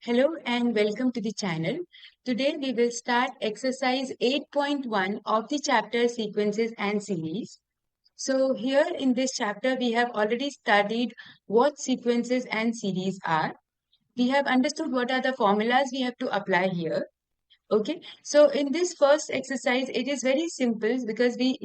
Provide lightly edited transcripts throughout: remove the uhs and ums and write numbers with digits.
Hello and welcome to the channel. Today we will start exercise 8.1 of the chapter sequences and series. So here in this chapter we have already studied what sequences and series are. We have understood what are the formulas we have to apply here. Okay, so in this first exercise it is very simple because we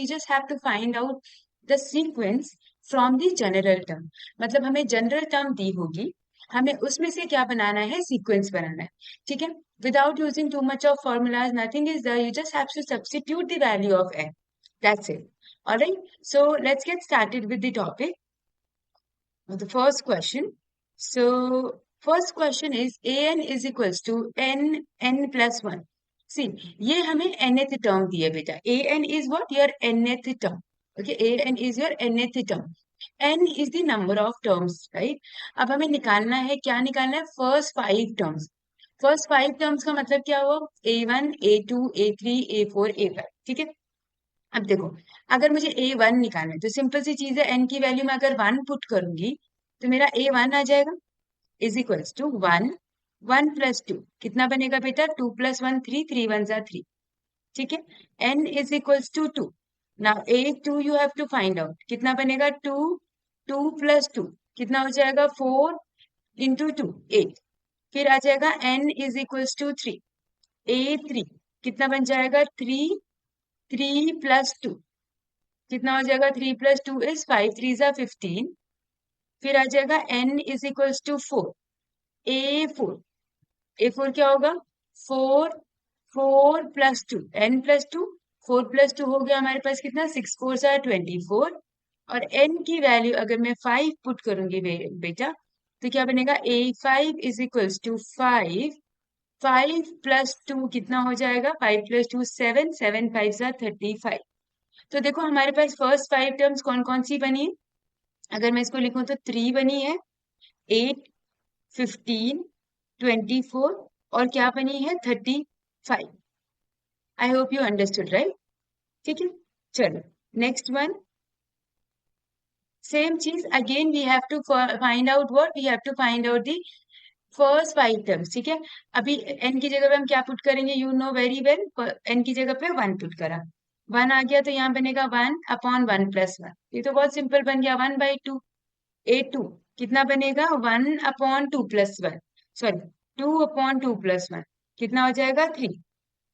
just have to find out the sequence from the general term. मतलब हमें general term दी होगी, हमें उसमें से क्या बनाना है, sequence बनाना है. ठीक है, without using too much of formulas, nothing is there, you just have to substitute the value of n. That's it. All right, so let's get started with the topic. The first question. So first question is an is equals to n plus 1. See, ये हमें nth term दिया बेटा. an is what? Your nth term. Okay, an is your nth term. n is the number of terms, right? अब हमें निकालना है, क्या निकालना है? First 5 terms. First 5 terms का मतलब क्या हुआ? a1, a2, a3, a4, a5. ठीक है. अब देखो, अगर मुझे a1 निकालना है तो सिंपल सी चीज है, n की वैल्यू में अगर 1 पुट करूंगी तो मेरा a1 आ जाएगा इज इक्वल्स टू 1. 1 प्लस 2 कितना बनेगा बेटा? 2 प्लस 1 3, 3 1 जा 3. ठीक है, n is equals to 2. Now a2 you have to find out, कितना बनेगा? 2. 2 प्लस 2 कितना हो जाएगा? 4 इंटू 2 8. फिर आ जाएगा n is equals to 3. a3 कितना बन जाएगा? 3. 3 प्लस 2 कितना हो जाएगा? 3 प्लस 2 इज 5 3 जा 15. फिर आ जाएगा n is equals to 4. a4 क्या होगा? 4. 4 प्लस 2 n प्लस 2. 4 प्लस 2 हो गया हमारे पास कितना? 6 4 जा 24. और n की वैल्यू अगर मैं 5 पुट करूंगी बेटा तो क्या बनेगा? a5 is equals to 5. 5 plus 2 कितना हो जाएगा? 5 प्लस 2 7. 7 5 जा 35. तो देखो हमारे पास फर्स्ट 5 टर्म्स कौन कौन सी बनी है. अगर मैं इसको लिखूं तो 3 बनी है, 8, 15, 24 और क्या बनी है? 35. I hope you understood, right? ठीक है, चलो नेक्स्ट वन. सेम चीज again we have to find out what, we have to find out the first 5 terms. ठीक है, अभी n की जगह पे हम क्या पुट करेंगे? You know very well. n की जगह पे 1 पुट करा, 1 आ गया तो यहाँ बनेगा 1 अपॉन 1 प्लस 1. ये तो बहुत सिंपल बन गया, 1/2. a2 कितना बनेगा? 1 upon 2 plus 1, sorry 2 upon 2 plus 1 कितना हो जाएगा? 3.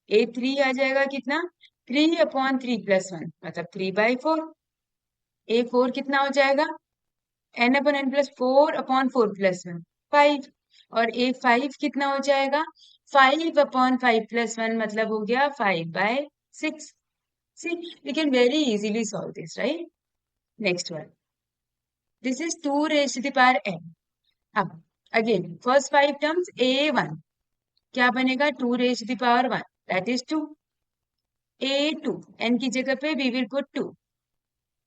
a3 आ जाएगा कितना? 3 अपॉन 3 प्लस 1 मतलब 3/4. a4 कितना हो जाएगा? n upon n plus 4 upon 4 plus 1 5. और a5 कितना हो जाएगा? 5 अपॉन 5 प्लस 1 मतलब हो गया 5/6. See, we can very easily solve this, right? Next one. This is 2 raised to the power n. अब again first 5 terms a1 क्या बनेगा? 2 raised to the power 1, that is 2. a2 n की जगह पे we will put 2.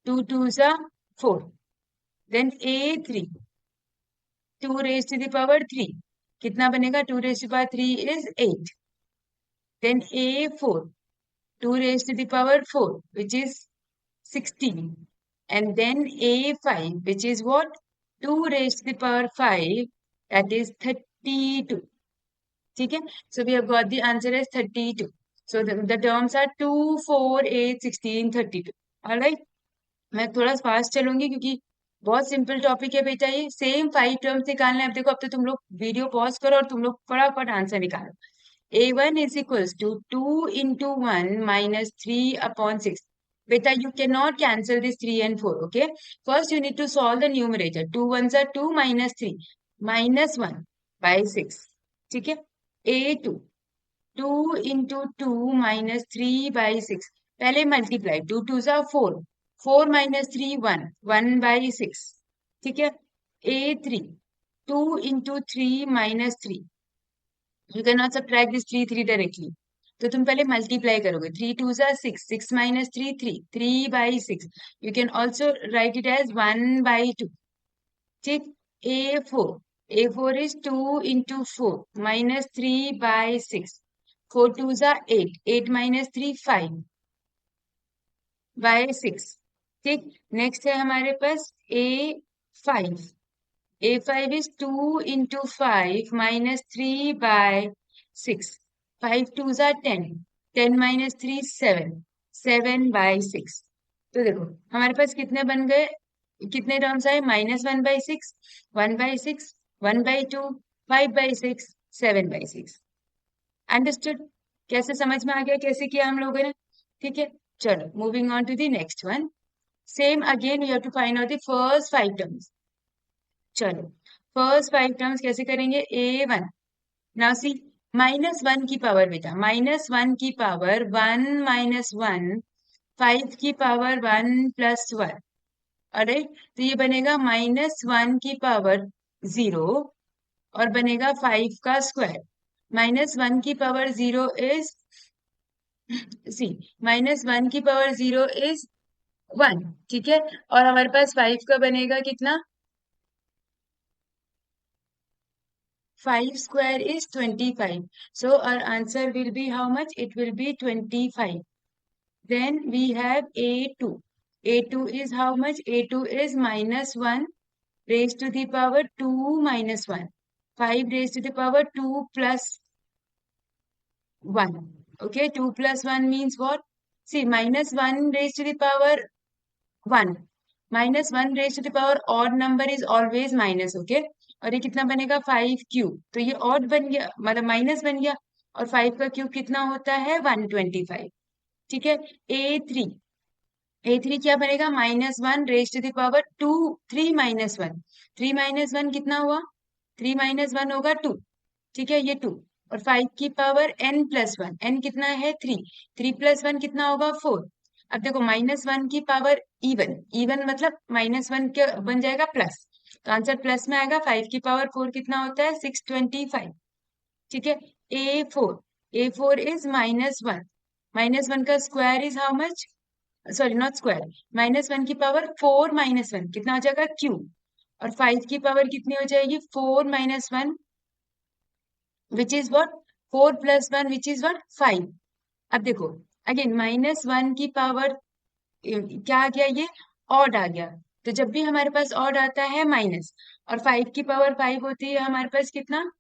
2 2s are 4. Then a3 2 raised to the power 3 कितना बनेगा? 2 raised to the power 3 is 8. Then a4 2 raised to the power 4 which is 16. And then a5 which is what? 2 raised to the power 5, that is 32. ठीक है, so we have got the answer as 32. So the terms are 2 4 8 16 32. Alright, मैं थोड़ा fast चलूंगी क्योंकि बहुत simple topic है बेटा. ये same 5 terms निकालना है. अब देखो, अब तो तुम लोग वीडियो पॉज करो और तुम लोग फटाफट आंसर निकालो. a1 is equals to 2 into 1 minus 3 upon 6. Beta, you cannot cancel this 3 and 4, okay? First, you need to solve the numerator. 2 ones are 2 minus 3. Minus 1 by 6. ठीक है? a2. 2 into 2 minus 3 by 6. पहले multiply. 2 2s are 4. 4 minus 3 1. 1 by 6. ठीक है? a3. 2 into 3 minus 3. You cannot subtract this 3 3 directly. तो तुम पहले multiply करोगे. 3 2s are 6. 6 minus 3 3. 3 by 6. You can also write it as 1 by 2. ठीक. a4. a4 is 2 into 4 minus 3 by 6. 4 2s are 8. 8 minus 3 5 by 6. ठीक. Next है हमारे पास a5. A5 is 2 into 5 minus 3 by 6. 5 twos are 10. 10 minus 3 is 7. 7 by 6. तो देखो हमारे पास कितने बन गए, कितने टर्म्स आए, -1/6, 1/6, 1/2, 5/6, 7/6। अंडरस्टूड? कैसे समझ में आ गया कैसे किया हम लोगों ने? ठीक है, चलो moving on to the next one. Same again we have to find out the first 5 terms. चलो फर्स्ट 5 टर्म्स कैसे करेंगे? A1 नाउ सी, -1 की पावर बेटा, -1 की पावर 1 -1, 5 की पावर 1 + 1। अरे तो ये बनेगा -1 की पावर 0 और बनेगा 5 का स्क्वायर। -1 की पावर 0 इज सी, -1 की पावर 0 इज 1। ठीक है, और हमारे पास 5 का बनेगा कितना? 5 square is 25. So our answer will be how much? It will be 25. Then we have A2. A2 is how much? A2 is -1 raised to the power 2 minus 1. 5 raised to the power 2 plus 1. Okay, 2 plus 1 means what? See, -1 raised to the power 1. -1 raised to the power odd number is always minus, okay? और ये कितना बनेगा? 5 cube. तो ये odd बन गया, मतलब minus बन गया। और 5 का क्यूब कितना होता है? 125। ठीक है, A3। A3 क्या बनेगा? -1 रेज टू द पावर 2, 3 - 1। 3 - 1 कितना हुआ? 3 - 1 होगा 2। ठीक है, ये 2। और 5 की पावर n+1, n कितना है? 3। 3 + 1 कितना होगा? 4। अब देखो -1 की पावर इवन, इवन मतलब -1 के बन जाएगा प्लस, तो आंसर प्लस में आएगा। 5 की पावर 4 कितना होता है? 625। ठीक है, A4। A4 is -1। -1 का square is how much? Sorry not square, -1 की पावर 4 - 1 कितना हो जाएगा? क्यूब। और 5 की पावर कितनी हो जाएगी? 4 - 1 which is what? 4 + 1 which is what? 5। अब देखो अगेन -1 की पावर क्या आ गया? ये ऑड आ गया। तो जब भी हमारे पास ऑड आता है माइनस, और 5 की पावर 5 होती है हमारे पास कितना?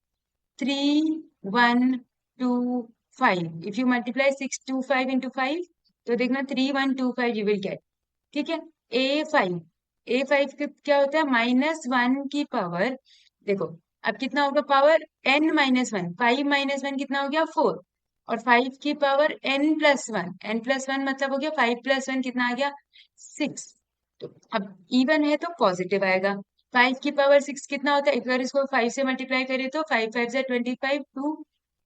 3 1 2 5। इफ यू मल्टीप्लाई 625 into 5, तो देखना 3125 यू विल गेट। ठीक है, A5। A5 क्या होता है? -1 की पावर, देखो अब कितना होगा पावर? n-1। 5 - 1 कितना हो गया? 4। और 5 की पावर n+1, n+1 मतलब हो गया 5 + 1 कितना आ गया? 6। तो अब इवन है तो पॉजिटिव आएगा। 5 की पावर 6 कितना होता है? अगर इसको 5 से मल्टीप्लाई करें तो 5 5 ज़ा 25, 2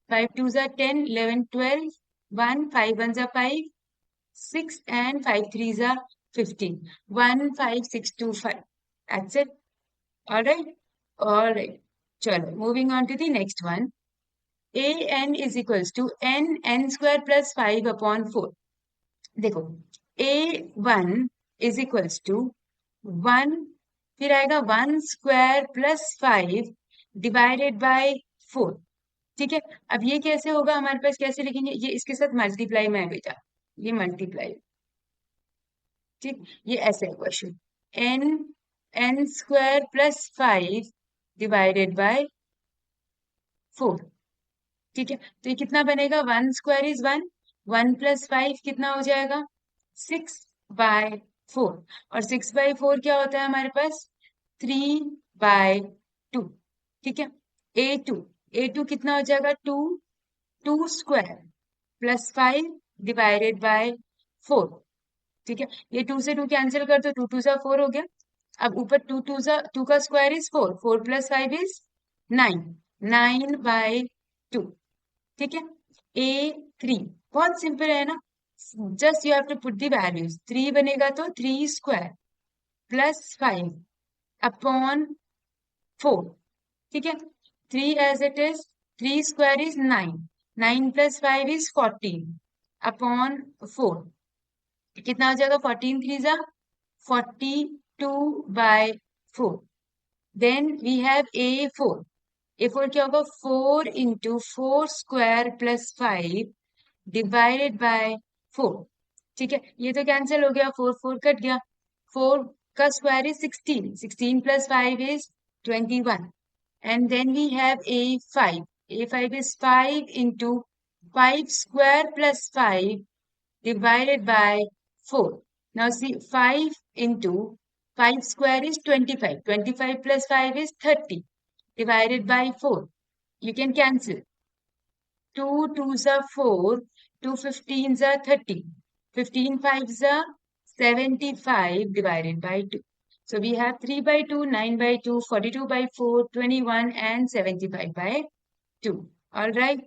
5 2 ज़ा 10, 11 12, 1 5 1 ज़ा 5, 6 and 5 3 ज़ा 15, 15625। That's it. All right. All right. चलो moving on to the next one. an is equals to n square plus 5 upon 4। देखो a1 is equals to 1, फिर आएगा 1 स्क्वायर प्लस 5 डिवाइडेड बाय 4। ठीक है, अब ये कैसे होगा हमारे पास? कैसे लिखेंगे? ये इसके साथ मल्टीप्लाई में है बेटा, ये मल्टीप्लाई। ठीक, ये ऐसे है question. n square plus 5 divided by 4। ठीक है, तो ये कितना बनेगा? 1 स्क्वायर इज 1, 1 + 5 कितना हो जाएगा? 6/4। और 6/4 क्या होता है हमारे पास? 3/2। ठीक है, A2 कितना हो जाएगा? 2, 2 स्क्वायर प्लस 5 डिवाइडेड बाय 4। ठीक है, ये 2 से 2 कैंसिल कर दो, 2 2 ज़ा 4 हो गया। अब ऊपर 2 2 ज़ा 2 का स्क्वायर इज 4, 4 + 5 इज 9, 9/2। ठीक है, A3 बहुत सिंपल है ना, just you have to put the values. 3 बनेगा तो 3 स्क्वायर प्लस 5 अपॉन 4। ठीक है, 3 as it is, 3 square is 9, 9 + 5 is 14 upon 4। कितना हो जाएगा? 14 3 ज़ा 42/4। Then we have A4। A4 क्या होगा? 4 × 4 स्क्वायर प्लस 5 डिवाइडेड बाय 4। ठीक है, ये तो कैंसिल हो गया, 4 4 कट गया। 4 का square is 16, 16 + 5 is 21. And then we have A5. A5 is 5 into 5 square plus 5 divided by 4. Now see, 5 into 5 square is 25. 25 plus 5 is 30 divided by 4. You can cancel. 2 2s are 4, 2 15s are 30. 15 5s are 75 divided by 2. So we have 3 by 2, 9 by 2, 42 by 4, 21 and 75 by 2. Alright,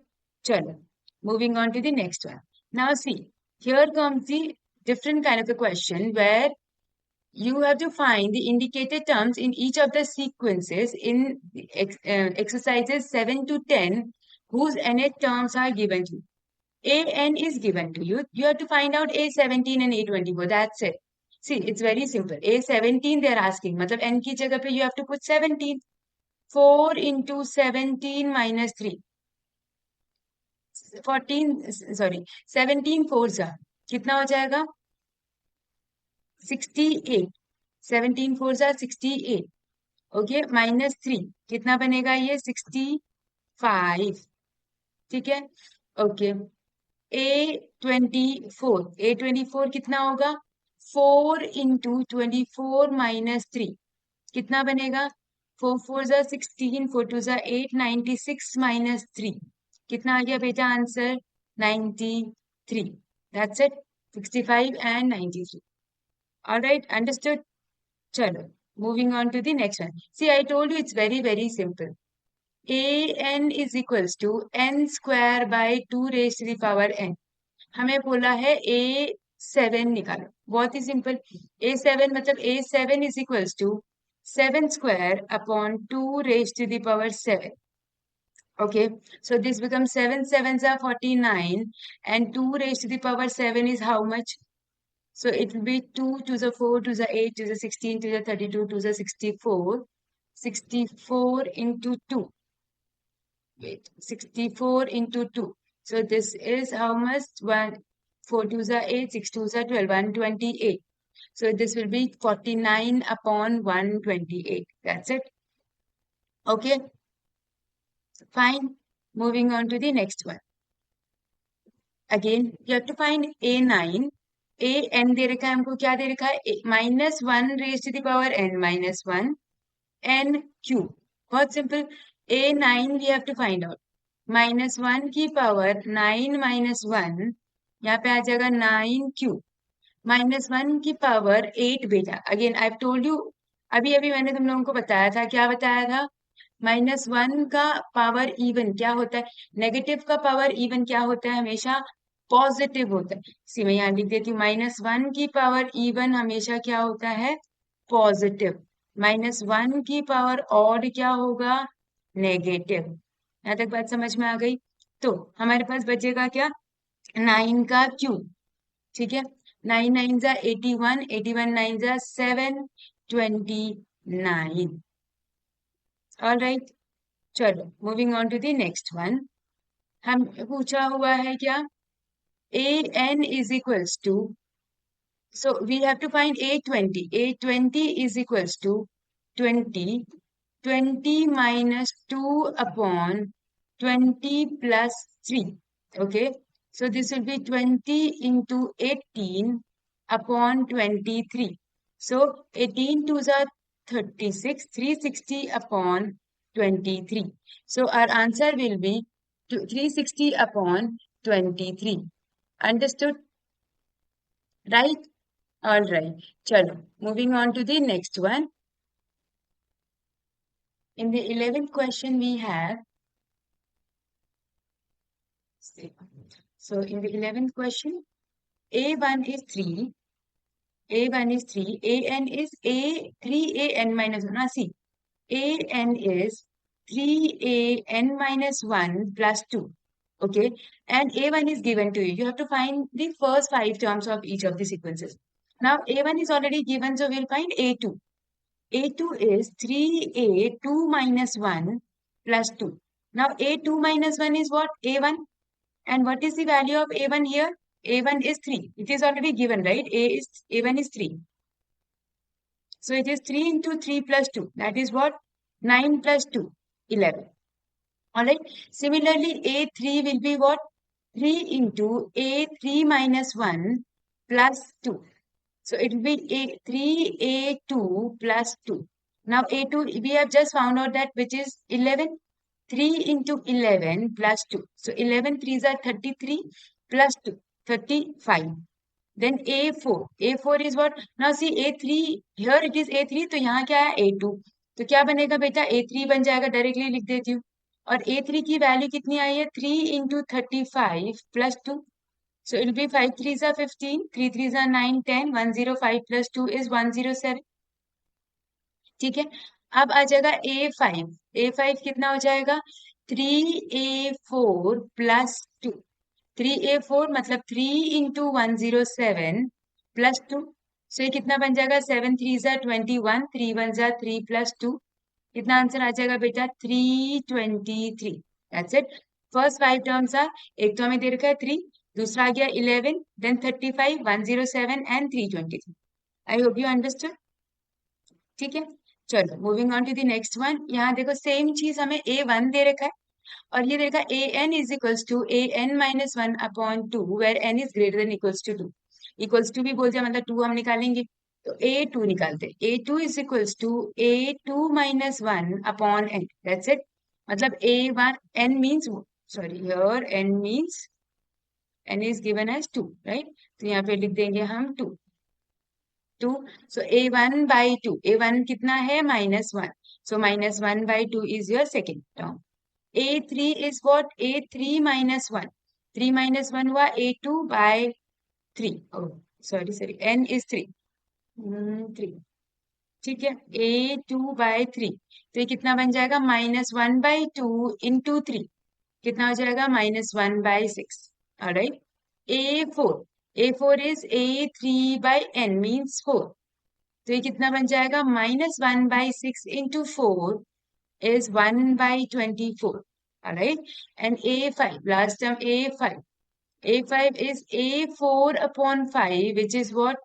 chalo. Moving on to the next one. Now see, here comes the different kind of a question where you have to find the indicated terms in each of the sequences in the exercises 7 to 10 whose nth terms are given to you. AN is given to you. You have to find out A17 and A24. That's it. See, it's very simple. A17 they're asking. Matlab N ki jagah pe you have to put 17. 4 into 17 minus 3. 17 4 जा कितना हो जाएगा 68. 17 4 जा 68. Okay minus 3 कितना बनेगा ये 65. ठीक है ओके A24 कितना होगा 4 into 24 minus 3 कितना बनेगा 4 4 जा 16 4 2 जा 8 96 minus 3 कितना आ गया बेटा answer 93. That's it. 65 and 93. All right, understood? Chalo. Moving on to the next one. See, I told you it's very, very simple. AN is equals to n square by 2 raised to the power n. हमें बोला है A7 निकालो. बहुत ही simple. A7 मतलब A7 is equals to 7 square upon 2 raised to the power 7. Okay, so this becomes 7 7s are 49 and 2 raised to the power 7 is how much? So it will be 2 to the 4 to the 8 to the 16 to the 32 to the 64. 64 into 2. Wait, 64 into 2. So this is how much? 4 to the 8, 6 to the 12, 128. So this will be 49 upon 128. That's it. Okay. Fine. Moving on to the next one. Again, you have to find A9. AN दे रखा है हमको क्या दे रखा है -1 raised to the power n minus 1 n cube. बहुत simple. A9 we have to find out. -1 की power 9 minus 1 यहाँ पे आ जाएगा 9 क्यूब. -1 की पावर 8 बेटा. अगेन आई टोल्ड यू अभी अभी मैंने तुम लोगों को बताया था. क्या बताया था? -1 का पावर इवन क्या होता है? नेगेटिव का पावर इवन क्या होता है? हमेशा पॉजिटिव होता है. सी मैं यहाँ लिख देती हूँ. -1 की पावर इवन हमेशा क्या होता है? पॉजिटिव. -1 की पावर ऑड क्या होगा? नेगेटिव. यहाँ तक बात समझ में आ गई? तो हमारे पास बचेगा क्या? 9 का क्यूब. ठीक है 9 9 जा 81 81 9 जा 729. ऑल राइट चलो moving on to the next one. हम पूछा हुआ है क्या? AN is equals to, so we have to find A20. A20 is equals to 20. 20 minus 2 upon 20 plus 3. Okay, so this will be 20 into 18 upon 23. So 18 2s are 36, 360 upon 23. So our answer will be 360 upon 23. Understood? Right? All right. Chalo. Moving on to the next one. In the 11th question we have, so in the 11th question, A1 is 3, A1 is 3, AN is 3AN minus 1. See, AN is 3AN minus 1 plus 2. Okay, and A1 is given to you. You have to find the first 5 terms of each of the sequences. Now, A1 is already given, so we'll find A2. A2 is 3A2 minus 1 plus 2. Now, A2 minus 1 is what? A1. And what is the value of A1 here? A1 is 3. It is already given, right? A1 is 3. So, it is 3 into 3 plus 2. That is what? 9 plus 2, 11. Alright. Similarly, A3 will be what? 3 into A3 minus 1 plus 2. So it will be A3A2 plus 2. Now A2, we have just found out that which is 11. 3 into 11 plus 2. So 11 3s are 33 plus 2, 35. Then A4. A4 is what? Now see A3, here it is A3, तो यहाँ क्या है A2. तो क्या बनेगा बेटा? A3 बन जाएगा, डायरेक्टली लिख देती हूँ. और A3 की वैल्यू कितनी आई है? 3 into 35 plus 2. So it will be 5 3s are 15, 3 3s are 9, 10, 105 plus 2 is 107. ठीक है. अब आ जाएगा A5. A5 कितना हो जाएगा? 3A4 plus 2. 3A4 मतलब 3 into 107 plus 2. So ये कितना बन जाएगा? 7 3s are 21, 3 1s are 3 plus 2. कितना आंसर आ जाएगा बेटा? 323. That's it. First 5 terms are, एक तो हमें दे रखा है 3, दूसरा आ गया 11, then 35, 107 and 323. I hope you understood. ठीक है. चलो moving on to the next one. यहाँ देखो सेम चीज हमें A1 दे रखा है और ये देखा an is equals to an minus 1 upon 2 where n is greater than equals to 2. Equals to भी बोल दिया मतलब 2 हम निकालेंगे. तो A2 निकालते. A2 is equals to A2 minus 1 upon n. That's it. मतलब A1 n means, sorry here n means n is given as 2, right. तो यहाँ पे लिख देंगे हम 2. 2. So A1 by 2. A1 कितना है? minus 1. So minus 1 by 2 is your second term. A3 is what? A3 minus 1. 3 minus 1 हुआ A2 by 3. Oh, sorry. N is 3. 3. ठीक है. A2 by 3. तो ये कितना बन जाएगा? minus 1 by 2 into 3. कितना हो जाएगा? minus 1 by 6. Alright. A4. A4 is A3 by n means 4. तो ये कितना बन जाएगा? -1 by 6 into 4 is 1 by 24. Alright. And A5, last term A5. A5 is A4 upon 5, which is what?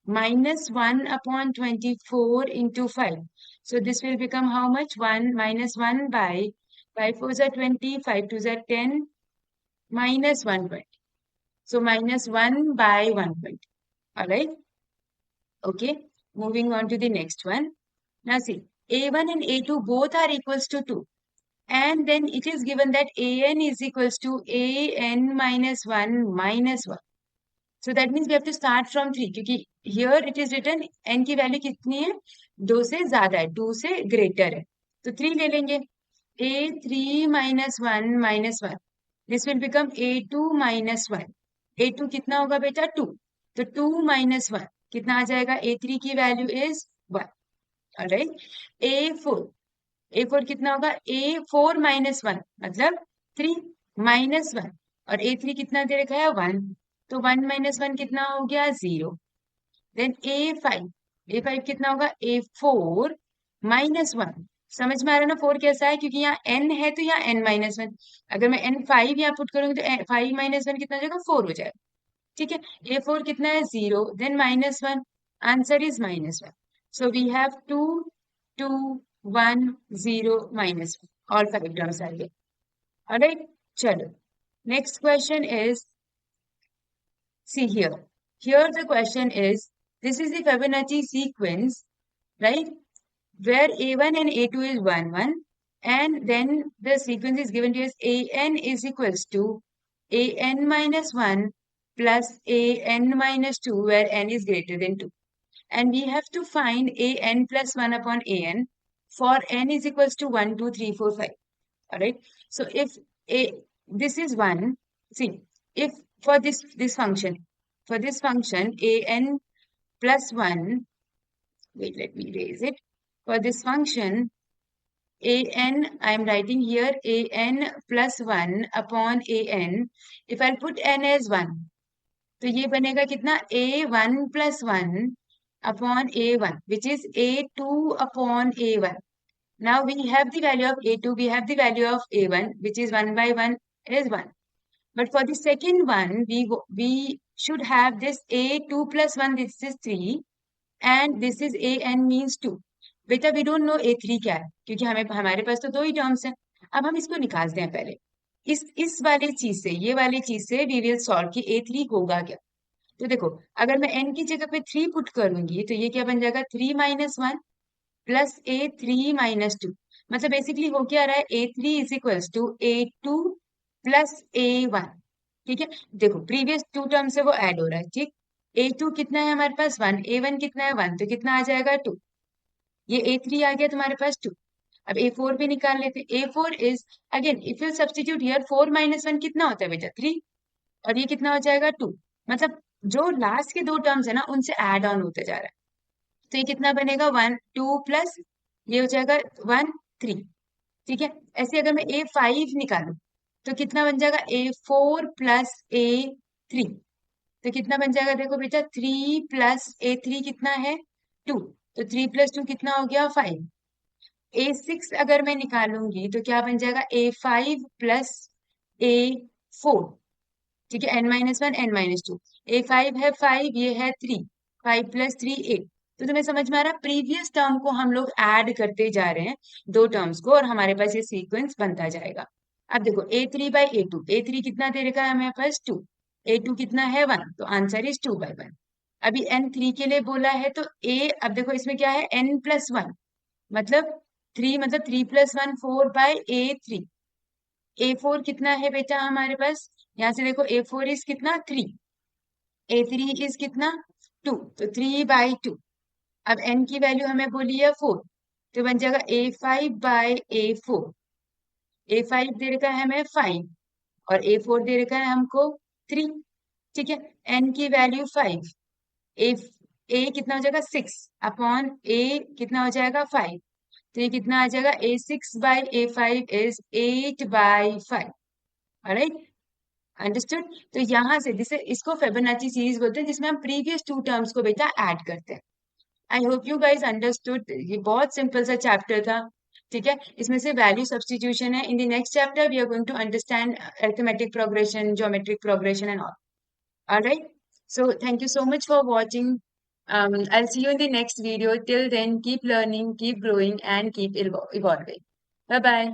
-1 upon 24 into 5. So this will become how much? 1 minus 1 by 5 4s are 20, 5 2s are 10, minus 120. So minus 1 by 120. Alright. Okay. Moving on to the next one. Now see, A1 and A2 both are equals to 2. And then it is given that AN is equals to AN minus 1 minus 1. So that means we have to start from 3. क्योंकि here it is written n की value कितनी है? 2 से ज्यादा है, 2 से greater है. तो 3 ले लेंगे. A3 minus 1 minus 1. This will become A2 minus 1. A2 कितना होगा बेटा? 2. तो 2 minus 1 कितना आ जाएगा? A3 की value is 1. Alright. A4. A4 कितना होगा? A4 minus 1 मतलब 3 minus 1. और A3 कितना दे रखा है? 1. तो 1 minus 1 कितना हो गया? 0. Then A5. A5 कितना होगा? A4 minus 1. समझ में आ रहा है ना 4 कैसा है? क्योंकि यहाँ n है तो यहाँ n minus 1. अगर मैं n5 यहाँ पुट करूंगी तो 5 minus 1 कितना हो जाएगा? 4 हो जाएगा. ठीक है. A4 कितना है? 0. Then minus 1. Answer is minus 1. So we have 2, 2, 1, 0, minus 1. All 5 terms are there. Alright. चलो. Next question is, see here. Here the question is, this is the Fibonacci sequence, right? Where A1 and A2 is 1, 1. And then the sequence is given to us AN is equals to AN minus 1 plus AN minus 2, where n is greater than 2. And we have to find AN plus 1 upon AN for n is equals to 1, 2, 3, 4, 5. Alright. So if this is 1, see, if for this function, AN plus 1, wait, let me erase it. For this function, AN, I am writing here AN plus 1 upon AN. If I'll put n as 1, तो ये बनेगा कितना? A1 plus 1 upon A1, which is A2 upon A1. Now we have the value of A2, we have the value of A1, which is 1 by 1 is 1. But for the second one, we should have this A2 plus 1, this is 3, and this is AN means 2. बेटा we don't know A3 क्या है, क्योंकि हमारे पास तो 2 ही terms हैं। अब हम इसको निकालते हैं पहले। इस वाली चीज से, ये वाली चीज से वी विल सॉल्व कि A3 होगा क्या। तो देखो, अगर मैं n की जगह पे 3 पुट करूंगी तो ये क्या बन जाएगा, 3 माइनस 1 प्लस A3 माइनस 2। मतलब बेसिकली हो क्या रहा है, A3 is equals to A2 plus A1। ठीक है, देखो प्रीवियस 2 टर्म से वो ऐड हो रहा है, ठीक। A2 कितना है हमारे पास 1, A1 कितना है 1, तो कितना आ जाएगा 2। ये A3 आ गया तुम्हारे पास 2। अब A4 भी निकाल लेते हैं। A4 is, again if you substitute here, 4 minus 1 कितना होता है बेटा, 3। और ये कितना हो जाएगा 2। मतलब जो लास्ट के 2 टर्म्स है ना, उनसे ऐड ऑन होते जा रहा है। तो ये कितना बनेगा, 1 2 प्लस ये हो जाएगा 1 3। ठीक है, ऐसे अगर मैं A5 निकालूं तो कितना बन जाएगा, A4 प्लस A3। तो कितना बन जाएगा, देखो बेटा 3 प्लस A3 कितना है 2। तो 3 प्लस 2 कितना हो गया 5। A6 अगर मैं निकालूंगी तो क्या बन जाएगा, A5 प्लस A4। ठीक है, n-1 n-2। A5 है 5, ये है 3। 5 प्लस 3 8। तो तुम्हें समझ में आ रहा है, प्रीवियस टर्म को हम लोग ऐड करते जा रहे हैं, 2 टर्म्स को, और हमारे पास ये सीक्वेंस बनता जाएगा। अब देखो A3/A2, A3 कितना दे रखा है हमें पास 2, A2 कितना है 1, तो आंसर इज 2/1। अभी n3 के लिए बोला है तो अब देखो इसमें क्या है, n+1, मतलब 3, मतलब 3 + 1 4/A3। A4 कितना है बेटा हमारे पास, यहाँ से देखो A4 इज कितना 3, A3 इज कितना 2, तो 3/2। अब n की वैल्यू हमें बोली है 4, तो बन जाएगा A5/A4। A5 दे रखा है हमें 5, और A4 दे रखा है हमको 3। ठीक है, n की वैल्यू 5, A कितना हो जाएगा 6 अपॉन A कितना हो जाएगा 5। तो ये कितना आ जाएगा, A6/A5 इज 8/5। Alright, understood. तो यहाँ से जिसे इसको फिबोनाची सीरीज बोलते हैं, जिसमें हम प्रीवियस 2 टर्म्स को बेटा ऐड करते हैं। आई होप यू गाइज अंडरस्टूड, ये बहुत सिंपल सा चैप्टर था। ठीक है, इसमें से वैल्यू सब्सटीट्यूशन है। In the next chapter we are going to understand arithmetic progression, geometric progression and all. Alright, so thank you so much for watching. I'll see you in the next video. Till then, keep learning, keep growing, and keep evolving. Bye bye.